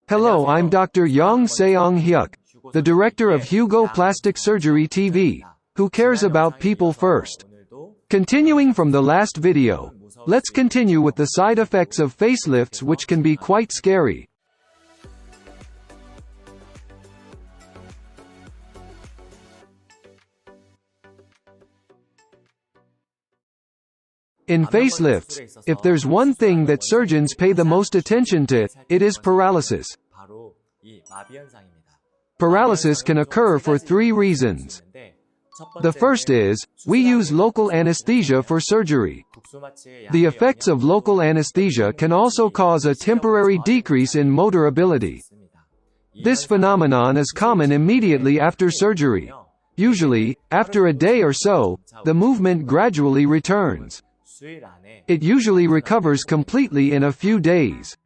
Hello, I'm Dr. Yang Seong-hyeok, the director of Hugo Plastic Surgery TV, who cares about people first. Continuing from the last video, let's continue with the side effects of facelifts, which can be quite scary. In facelifts, if there's one thing that surgeons pay the most attention to, it is paralysis. Paralysis can occur for three reasons. The first is, we use local anesthesia for surgery. The effects of local anesthesia can also cause a temporary decrease in motor ability. This phenomenon is common immediately after surgery. Usually, after a day or so, the movement gradually returns. It usually recovers completely in a few days.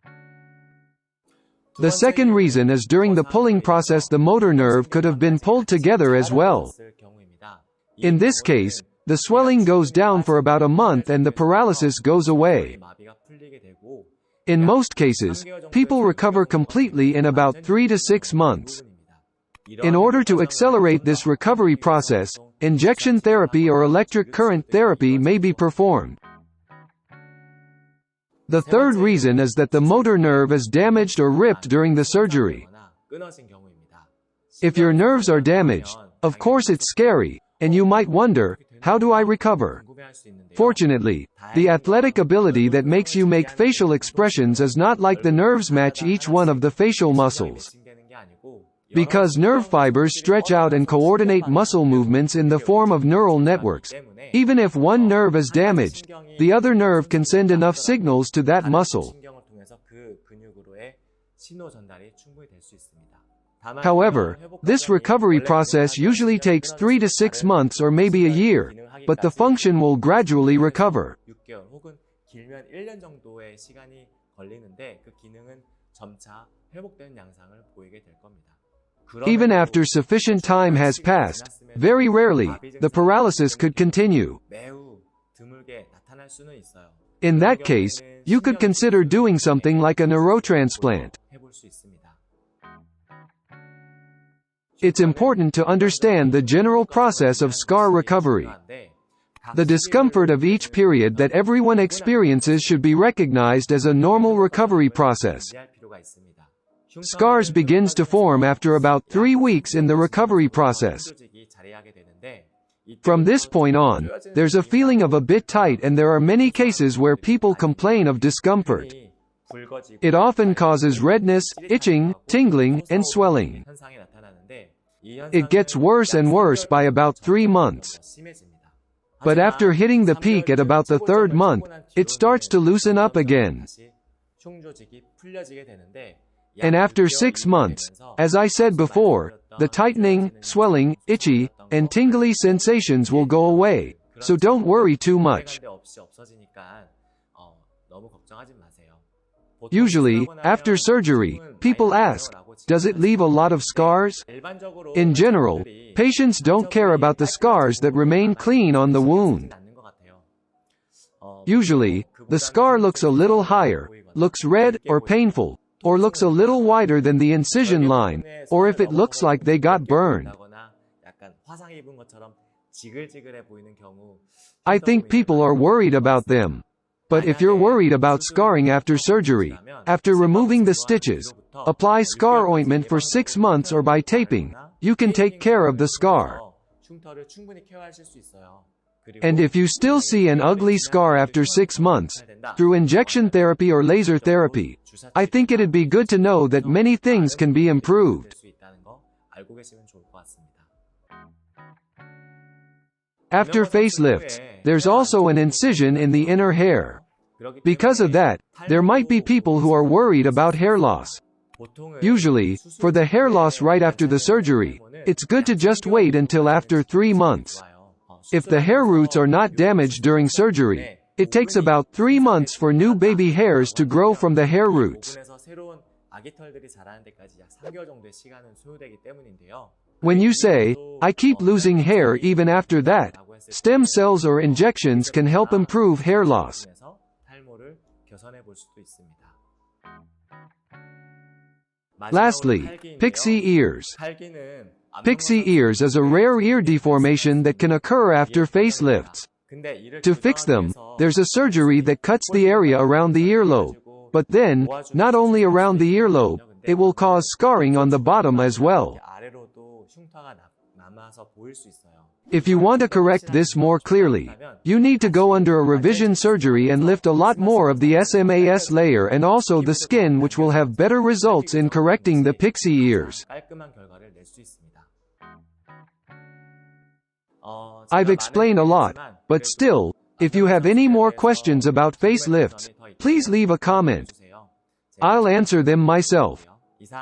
The second reason is during the pulling process the motor nerve could have been pulled together as well. In this case, the swelling goes down for about a month and the paralysis goes away. In most cases, people recover completely in about 3 to 6 months. In order to accelerate this recovery process, injection therapy or electric current therapy may be performed. The third reason is that the motor nerve is damaged or ripped during the surgery. If your nerves are damaged, of course it's scary, and you might wonder, how do I recover? Fortunately, the athletic ability that makes you make facial expressions is not like the nerves match each one of the facial muscles. Because nerve fibers stretch out and coordinate muscle movements in the form of neural networks, even if one nerve is damaged, the other nerve can send enough signals to that muscle. However, this recovery process usually takes 3 to 6 months or maybe a year, but the function will gradually recover. Even after sufficient time has passed, very rarely, the paralysis could continue. In that case, you could consider doing something like a neurotransplant. It's important to understand the general process of scar recovery. The discomfort of each period that everyone experiences should be recognized as a normal recovery process. Scars begins to form after about 3 weeks in the recovery process. From this point on, there's a feeling of a bit tight and there are many cases where people complain of discomfort. It often causes redness, itching, tingling, and swelling. It gets worse and worse by about 3 months. But after hitting the peak at about the 3rd month, it starts to loosen up again. And after 6 months, as I said before, the tightening, swelling, itchy, and tingly sensations will go away, so don't worry too much. Usually, after surgery, people ask, does it leave a lot of scars? In general, patients don't care about the scars that remain clean on the wound. Usually, the scar looks a little higher, looks red or painful, or looks a little wider than the incision line, or if it looks like they got burned. I think people are worried about them. But if you're worried about scarring after surgery, after removing the stitches, apply scar ointment for 6 months or by taping, you can take care of the scar. And if you still see an ugly scar after 6 months, through injection therapy or laser therapy, I think it'd be good to know that many things can be improved. After facelifts, there's also an incision in the inner hair. Because of that, there might be people who are worried about hair loss. Usually, for the hair loss right after the surgery, it's good to just wait until after 3 months. If the hair roots are not damaged during surgery, it takes about 3 months for new baby hairs to grow from the hair roots. When you say, I keep losing hair even after that, stem cells or injections can help improve hair loss. Lastly, Pixie ears. Pixie ears is a rare ear deformation that can occur after facelifts. To fix them, there's a surgery that cuts the area around the earlobe. But then, not only around the earlobe, it will cause scarring on the bottom as well. If you want to correct this more clearly, you need to go under a revision surgery and lift a lot more of the SMAS layer and also the skin, which will have better results in correcting the pixie ears. I've explained a lot, but still, if you have any more questions about facelifts, please leave a comment. I'll answer them myself.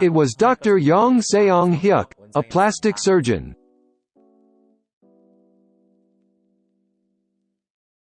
It was Dr. Yang Seong-hyeok, a plastic surgeon.